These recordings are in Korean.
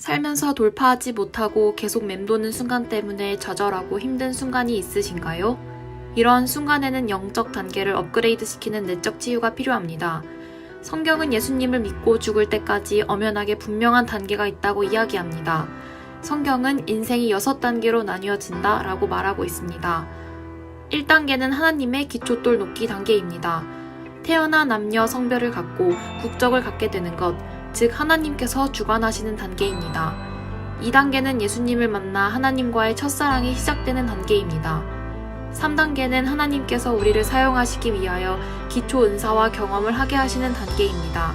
살면서 돌파하지 못하고 계속 맴도는 순간 때문에 좌절하고 힘든 순간이 있으신가요? 이러한 순간에는 영적 단계를 업그레이드 시키는 내적 치유가 필요합니다. 성경은 예수님을 믿고 죽을 때까지 엄연하게 분명한 단계가 있다고 이야기합니다. 성경은 인생이 6단계로 나뉘어진다 라고 말하고 있습니다. 1단계는 하나님의 기초돌 놓기 단계입니다. 태어나 남녀 성별을 갖고 국적을 갖게 되는 것, 즉 하나님께서 주관하시는 단계입니다. 2단계는 예수님을 만나 하나님과의 첫사랑이 시작되는 단계입니다. 3단계는 하나님께서 우리를 사용하시기 위하여 기초 은사와 경험을 하게 하시는 단계입니다.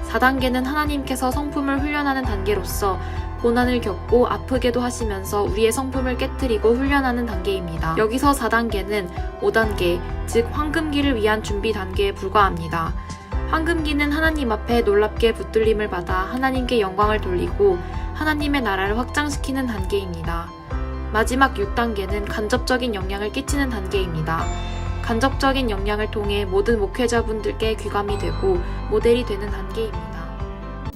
4단계는 하나님께서 성품을 훈련하는 단계로서 고난을 겪고 아프게도 하시면서 우리의 성품을 깨트리고 훈련하는 단계입니다. 여기서 4단계는 5단계, 즉 황금기를 위한 준비 단계에 불과합니다. 황금기는 하나님 앞에 놀랍게 붙들림을 받아 하나님께 영광을 돌리고 하나님의 나라를 확장시키는 단계입니다. 마지막 6단계는 간접적인 영향을 끼치는 단계입니다. 간접적인 영향을 통해 모든 목회자분들께 귀감이 되고 모델이 되는 단계입니다.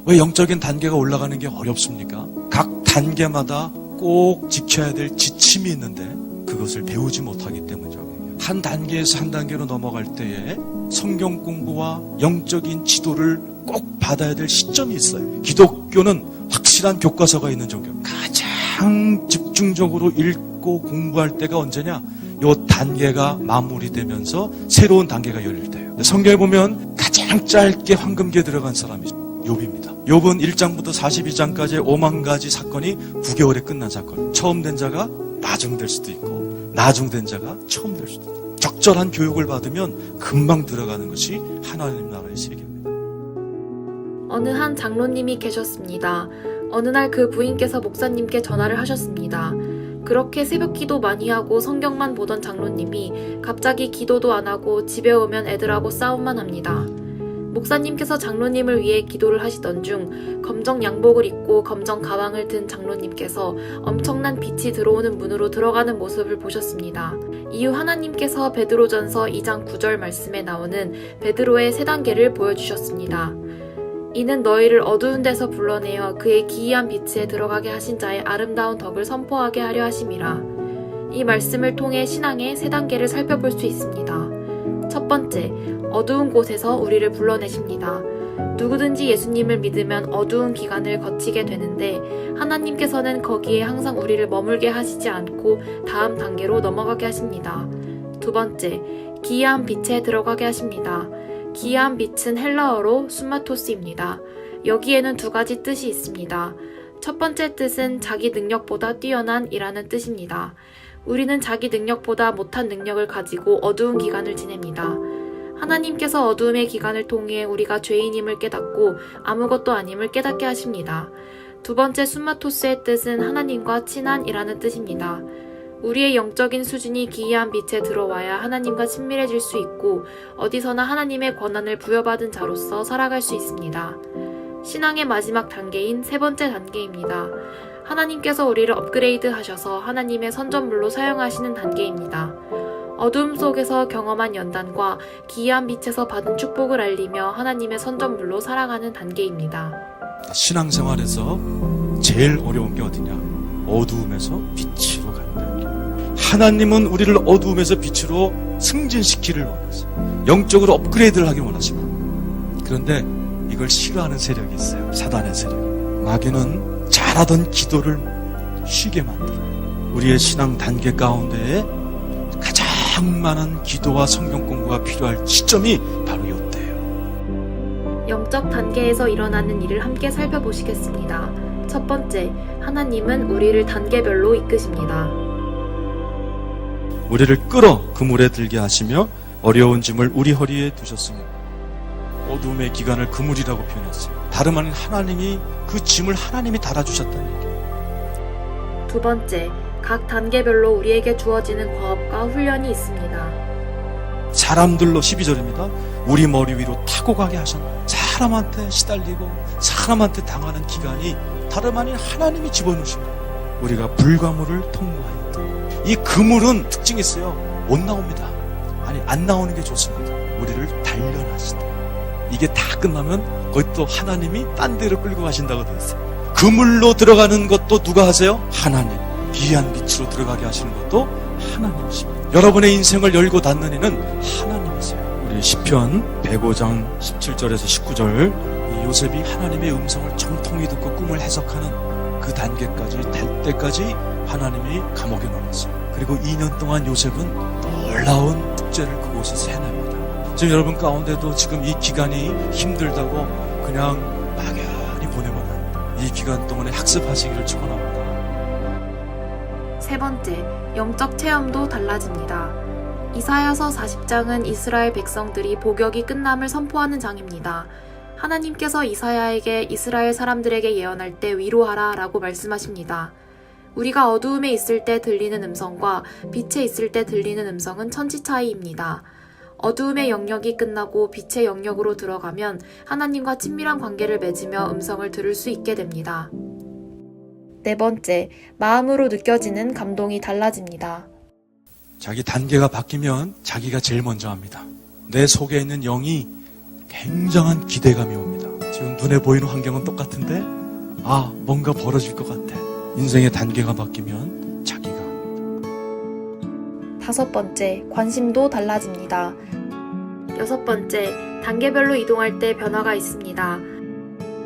왜 영적인 단계가 올라가는 게 어렵습니까? 각 단계마다 꼭 지켜야 될 지침이 있는데 그것을 배우지 못하기 때문이죠. 한 단계에서 한 단계로 넘어갈 때에 성경 공부와 영적인 지도를 꼭 받아야 될 시점이 있어요. 기독교는 확실한 교과서가 있는 종교입니다. 가장 집중적으로 읽고 공부할 때가 언제냐? 요 단계가 마무리되면서 새로운 단계가 열릴 때예요. 성경에 보면 가장 짧게 황금기에 들어간 사람이 욥입니다. 욥은 1장부터 42장까지의 5만 가지 사건이 9개월에 끝난 사건. 처음 된 자가 나중될 수도 있고 나중된 자가 처음 될 수도 있고 적절한 교육을 받으면 금방 들어가는 것이 하나님 나라의 세계입니다. 어느 한 장로님이 계셨습니다. 어느 날 그 부인께서 목사님께 전화를 하셨습니다. 그렇게 새벽기도 많이 하고 성경만 보던 장로님이 갑자기 기도도 안 하고 집에 오면 애들하고 싸움만 합니다. 목사님께서 장로님을 위해 기도를 하시던 중 검정 양복을 입고 검정 가방을 든 장로님께서 엄청난 빛이 들어오는 문으로 들어가는 모습을 보셨습니다. 이후 하나님께서 베드로전서 2장 9절 말씀에 나오는 베드로의 3단계를 보여주셨습니다. 이는 너희를 어두운 데서 불러내어 그의 기이한 빛에 들어가게 하신 자의 아름다운 덕을 선포하게 하려 하심이라. 이 말씀을 통해 신앙의 3단계를 살펴볼 수 있습니다. 첫 번째, 어두운 곳에서 우리를 불러내십니다. 누구든지 예수님을 믿으면 어두운 기간을 거치게 되는데 하나님께서는 거기에 항상 우리를 머물게 하시지 않고 다음 단계로 넘어가게 하십니다. 두 번째, 기이한 빛에 들어가게 하십니다. 기이한 빛은 헬라어로 수마토스입니다. 여기에는 2가지 뜻이 있습니다. 첫 번째 뜻은 자기 능력보다 뛰어난 이라는 뜻입니다. 우리는 자기 능력보다 못한 능력을 가지고 어두운 기간을 지냅니다. 하나님께서 어두움의 기간을 통해 우리가 죄인임을 깨닫고 아무것도 아님을 깨닫게 하십니다. 두 번째 수마토스의 뜻은 하나님과 친한이라는 뜻입니다. 우리의 영적인 수준이 기이한 빛에 들어와야 하나님과 친밀해질 수 있고 어디서나 하나님의 권한을 부여받은 자로서 살아갈 수 있습니다. 신앙의 마지막 단계인 3번째 단계입니다. 하나님께서 우리를 업그레이드 하셔서 하나님의 선전물로 사용하시는 단계입니다. 어둠 속에서 경험한 연단과 기이한 빛에서 받은 축복을 알리며 하나님의 선전물로 살아가는 단계입니다. 신앙생활에서 제일 어려운 게 어디냐? 어두움에서 빛으로 간다. 하나님은 우리를 어두움에서 빛으로 승진시키기를 원하세요. 영적으로 업그레이드를 하기 원하십니다. 그런데 이걸 싫어하는 세력이 있어요. 사단의 세력. 마귀는 잘하던 기도를 쉬게 만들어요. 우리의 신앙 단계 가운데에 가장 많은 기도와 성경 공부가 필요할 시점이 바로 이때예요. 영적 단계에서 일어나는 일을 함께 살펴보시겠습니다. 첫 번째, 하나님은 우리를 단계별로 이끄십니다. 우리를 끌어 그물에 들게 하시며 어려운 짐을 우리 허리에 두셨습니다. 어둠의 기간을 그물이라고 표현했어요. 다름 아닌 하나님이 그 짐을 하나님이 달아주셨다는 얘기예요. 두 번째, 각 단계별로 우리에게 주어지는 과업과 훈련이 있습니다. 사람들로 12절입니다. 우리 머리 위로 타고 가게 하셨나요? 사람한테 시달리고 사람한테 당하는 기간이 다름 아닌 하나님이 집어넣으신 거예요. 우리가 불가물을 통과했다. 이 그물은 특징이 있어요. 못 나옵니다. 아니 안 나오는 게 좋습니다. 우리를 단련하시다. 이게 다 끝나면 거기 또 하나님이 딴 데로 끌고 가신다고 되어 있어요. 그물로 들어가는 것도 누가 하세요? 하나님. 귀한 빛으로 들어가게 하시는 것도 하나님이십니다. 여러분의 인생을 열고 닫는 이는 하나님이세요. 우리 시편 105장 17절에서 19절, 이 요셉이 하나님의 음성을 정통히 듣고 꿈을 해석하는 그 단계까지 될 때까지 하나님이 감옥에 넣어놨어요. 그리고 2년 동안 요셉은 놀라운 축제를 그곳에서 해냅니다. 지금 여러분 가운데도 지금 이 기간이 힘들다고 그냥 막연히 보내면 안 돼요. 이 기간 동안에 학습하시기를 축원합니다. 세 번째, 영적 체험도 달라집니다. 이사야서 40장은 이스라엘 백성들이 복역이 끝남을 선포하는 장입니다. 하나님께서 이사야에게 이스라엘 사람들에게 예언할 때 위로하라 라고 말씀하십니다. 우리가 어두움에 있을 때 들리는 음성과 빛에 있을 때 들리는 음성은 천지 차이입니다. 어두움의 영역이 끝나고 빛의 영역으로 들어가면 하나님과 친밀한 관계를 맺으며 음성을 들을 수 있게 됩니다. 네 번째, 마음으로 느껴지는 감동이 달라집니다. 자기 단계가 바뀌면 자기가 제일 먼저 합니다. 내 속에 있는 영이 굉장한 기대감이 옵니다. 지금 눈에 보이는 환경은 똑같은데 뭔가 벌어질 것 같아. 인생의 단계가 바뀌면 자기가 합니다. 다섯 번째, 관심도 달라집니다. 여섯 번째, 단계별로 이동할 때 변화가 있습니다.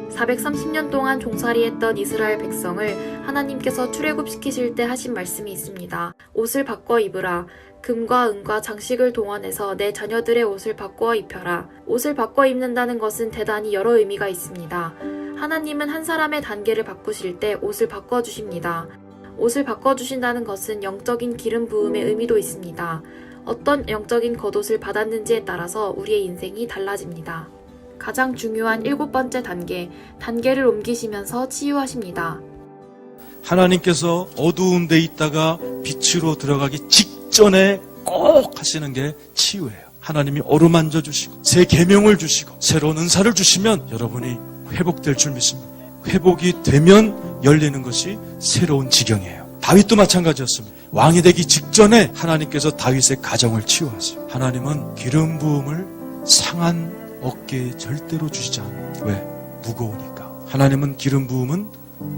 430년 동안 종살이했던 이스라엘 백성을 하나님께서 출애굽시키실 때 하신 말씀이 있습니다. 옷을 바꿔 입으라. 금과 은과 장식을 동원해서 내 자녀들의 옷을 바꿔 입혀라. 옷을 바꿔 입는다는 것은 대단히 여러 의미가 있습니다. 하나님은 한 사람의 단계를 바꾸실 때 옷을 바꿔주십니다. 옷을 바꿔주신다는 것은 영적인 기름 부음의 의미도 있습니다. 어떤 영적인 겉옷을 받았는지에 따라서 우리의 인생이 달라집니다. 가장 중요한 7번째 단계를 옮기시면서 치유하십니다. 하나님께서 어두운 데 있다가 빛으로 들어가기 직전에 꼭 하시는 게 치유예요. 하나님이 어루만져 주시고 새 계명을 주시고 새로운 은사를 주시면 여러분이 회복될 줄 믿습니다. 회복이 되면 열리는 것이 새로운 지경이에요. 다윗도 마찬가지였습니다. 왕이 되기 직전에 하나님께서 다윗의 가정을 치유하세요. 하나님은 기름 부음을 상한 어깨에 절대로 주시지 않아요. 왜? 무거우니까. 하나님은 기름 부음은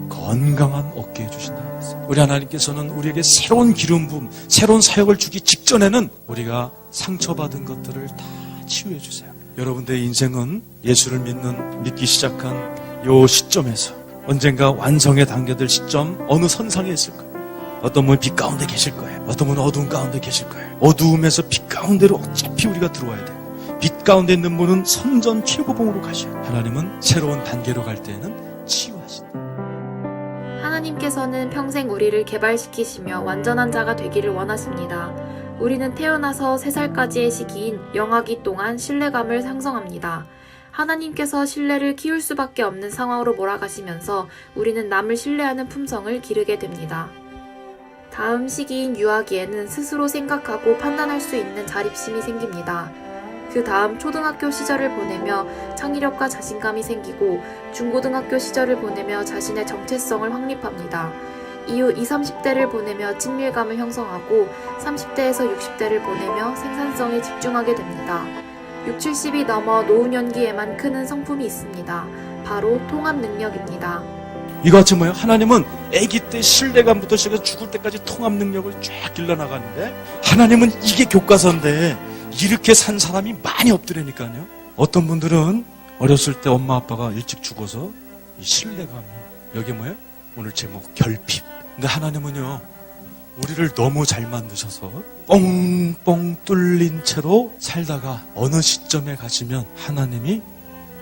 건강한 어깨에 주신다고 했어요. 우리 하나님께서는 우리에게 새로운 기름 부음, 새로운 사역을 주기 직전에는 우리가 상처받은 것들을 다 치유해 주세요. 여러분들의 인생은 예수를 믿기 시작한 요 시점에서 언젠가 완성에 당겨들 시점 어느 선상에 있을 거예요. 어떤 분은 빛 가운데 계실 거예요. 어떤 분은 어두운 가운데 계실 거예요. 어두움에서 빛 가운데로 어차피 우리가 들어와야 돼요. 빛 가운데 있는 분은 선전 최고봉으로 가셔요. 하나님은 새로운 단계로 갈 때에는 치유하신다. 하나님께서는 평생 우리를 개발시키시며 완전한 자가 되기를 원하십니다. 우리는 태어나서 3살까지의 시기인 영아기 동안 신뢰감을 형성합니다. 하나님께서 신뢰를 키울 수밖에 없는 상황으로 몰아가시면서 우리는 남을 신뢰하는 품성을 기르게 됩니다. 다음 시기인 유아기에는 스스로 생각하고 판단할 수 있는 자립심이 생깁니다. 그 다음 초등학교 시절을 보내며 창의력과 자신감이 생기고 중고등학교 시절을 보내며 자신의 정체성을 확립합니다. 이후 20, 30대를 보내며 친밀감을 형성하고 30대에서 60대를 보내며 생산성에 집중하게 됩니다. 60, 70이 넘어 노후년기에만 크는 성품이 있습니다. 바로 통합 능력입니다. 이거 뭐예요? 하나님은 아기 때 신뢰감부터 시작해서 죽을 때까지 통합 능력을 쫙 길러나가는데 하나님은 이게 교과서인데 이렇게 산 사람이 많이 없더라니까요. 어떤 분들은 어렸을 때 엄마 아빠가 일찍 죽어서 이 신뢰감이 여기 뭐예요? 오늘 제목 결핍. 근데 하나님은요 우리를 너무 잘 만드셔서 뻥뻥 뚫린 채로 살다가 어느 시점에 가시면 하나님이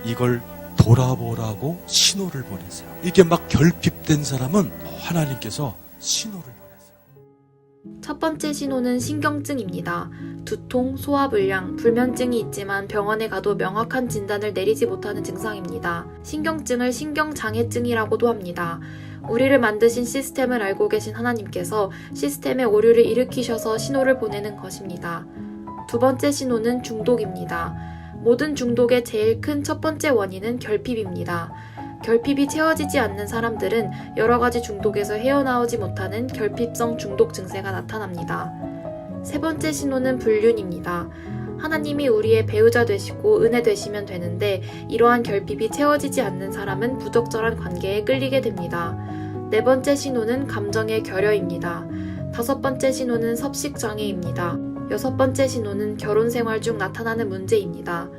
이걸 돌아보라고 신호를 보내세요. 이게 막 결핍된 사람은 하나님께서 신호를 보내세요. 첫 번째 신호는 신경증입니다. 두통, 소화불량, 불면증이 있지만 병원에 가도 명확한 진단을 내리지 못하는 증상입니다. 신경증을 신경장애증이라고도 합니다. 우리를 만드신 시스템을 알고 계신 하나님께서 시스템의 오류를 일으키셔서 신호를 보내는 것입니다. 두 번째 신호는 중독입니다. 모든 중독의 제일 큰 첫 번째 원인은 결핍입니다. 결핍이 채워지지 않는 사람들은 여러 가지 중독에서 헤어나오지 못하는 결핍성 중독 증세가 나타납니다. 세 번째 신호는 불륜입니다. 하나님이 우리의 배우자 되시고 은혜 되시면 되는데 이러한 결핍이 채워지지 않는 사람은 부적절한 관계에 끌리게 됩니다. 네 번째 신호는 감정의 결여입니다. 다섯 번째 신호는 섭식장애입니다. 여섯 번째 신호는 결혼 생활 중 나타나는 문제입니다.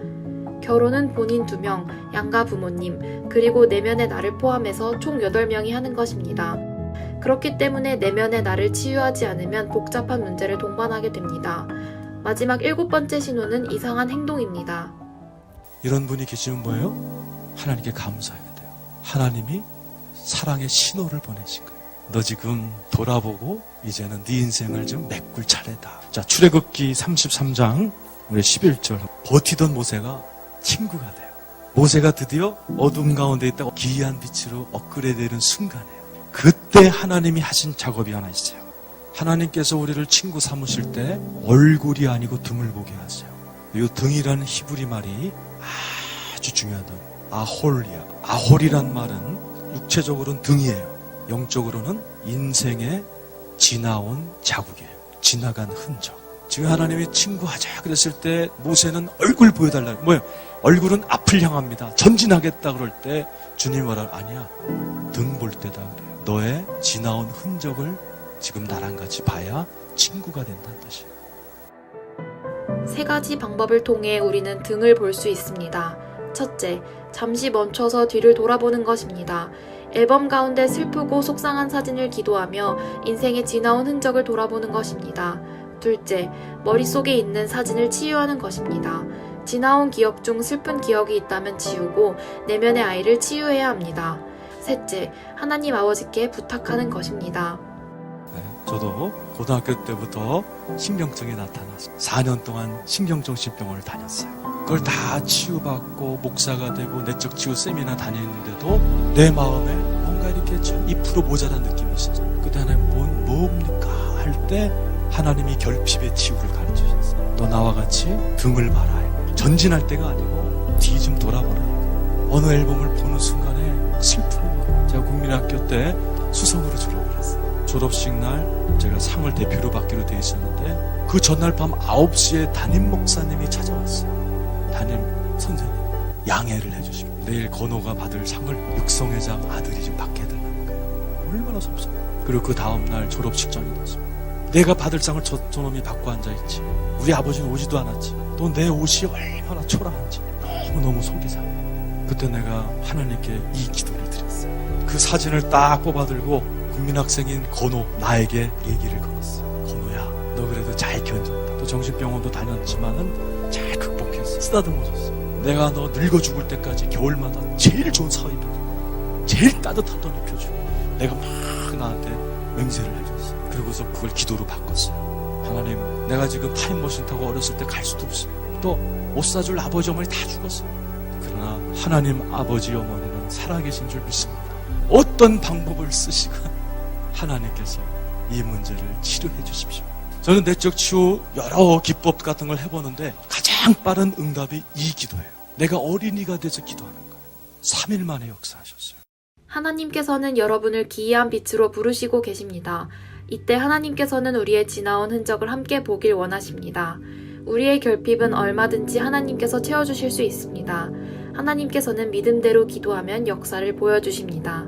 결혼은 본인 2명, 양가 부모님, 그리고 내면의 나를 포함해서 총 8명이 하는 것입니다. 그렇기 때문에 내면의 나를 치유하지 않으면 복잡한 문제를 동반하게 됩니다. 마지막 7번째 신호는 이상한 행동입니다. 이런 분이 계시면 뭐예요? 하나님께 감사해야 돼요. 하나님이 사랑의 신호를 보내신 거예요. 너 지금 돌아보고 이제는 네 인생을 좀 메꿀 차례다. 자, 출애굽기 33장 우리 11절. 버티던 모세가 친구가 돼요. 모세가 드디어 어둠 가운데 있다가 기이한 빛으로 업그레이드되는 순간이에요. 그때 하나님이 하신 작업이 하나 있어요. 하나님께서 우리를 친구 삼으실 때 얼굴이 아니고 등을 보게 하세요. 이 등이라는 히브리 말이 아주 중요하다. 아홀이야. 아홀이란 말은 육체적으로는 등이에요. 영적으로는 인생에 지나온 자국이에요. 지나간 흔적. 지금 하나님이 친구하자 그랬을 때 모세는 얼굴 보여달라. 뭐예요? 얼굴은 앞을 향합니다. 전진하겠다 그럴 때 주님 뭐라 아니야. 등 볼 때다 그래요. 너의 지나온 흔적을 지금 나랑 같이 봐야 친구가 된다는 뜻이에요. 3가지 방법을 통해 우리는 등을 볼 수 있습니다. 첫째, 잠시 멈춰서 뒤를 돌아보는 것입니다. 앨범 가운데 슬프고 속상한 사진을 기도하며 인생의 지나온 흔적을 돌아보는 것입니다. 둘째, 머릿속에 있는 사진을 치유하는 것입니다. 지나온 기억 중 슬픈 기억이 있다면 지우고 내면의 아이를 치유해야 합니다. 셋째, 하나님 아버지께 부탁하는 것입니다. 네, 저도 고등학교 때부터 신경증이 나타났어요. 4년 동안 신경정신병원을 다녔어요. 그걸 다 치유받고 목사가 되고 내적 치유 세미나 다녔는데도 내 마음에 뭔가 이렇게 좀 2% 모자란 느낌이 있었어요. 그때 하나님 뭡니까 할 때 하나님이 결핍의 치유를 가르치셨어요. 너 나와 같이 등을 봐라. 전진할 때가 아니고 뒤 좀 돌아보라. 어느 앨범을 보는 순간에 슬픈 거예요. 제가 국민학교 때 수성으로 졸업을 했어요. 졸업식 날 제가 상을 대표로 받기로 돼 있었는데 그 전날 밤 9시에 담임 목사님이 찾아왔어요. 담임 선생님 양해를 해주시고 내일 건호가 받을 상을 육성회장 아들이 좀 받게 해달라는 거예요. 얼마나 섭섭해. 그리고 그 다음날 졸업식장이 됐습니다. 내가 받을 상을 저놈이 받고 앉아있지. 우리 아버지는 오지도 않았지. 또 내 옷이 얼마나 초라한지 너무너무 속이 상해. 그때 내가 하나님께 이 기도를 드렸어요. 그 사진을 딱 뽑아들고 국민학생인 건호 나에게 얘기를 걸었어요. 건호야, 너 그래도 잘 견뎠다. 또 정신병원도 다녔지만은 잘 극복했어. 쓰다듬어줬어. 내가 너 늙어 죽을 때까지 겨울마다 제일 좋은 사회 입혀주고 제일 따뜻한 옷 입혀주고 내가 막 나한테 맹세를 해줬어. 그리고서 그걸 기도로 바꿨어요. 하나님, 내가 지금 타임머신 타고 어렸을 때 갈 수도 없어요. 또 옷 사줄 아버지 어머니 다 죽었어요. 그러나 하나님 아버지 어머니는 살아계신 줄 믿습니다. 어떤 방법을 쓰시건 하나님께서 이 문제를 치료해 주십시오. 저는 내적 치유 여러 기법 같은 걸 해보는데 가장 빠른 응답이 이 기도예요. 내가 어린이가 돼서 기도하는 거예요. 3일 만에 역사하셨어요. 하나님께서는 여러분을 기이한 빛으로 부르시고 계십니다. 이때 하나님께서는 우리의 지나온 흔적을 함께 보길 원하십니다. 우리의 결핍은 얼마든지 하나님께서 채워주실 수 있습니다. 하나님께서는 믿음대로 기도하면 역사를 보여주십니다.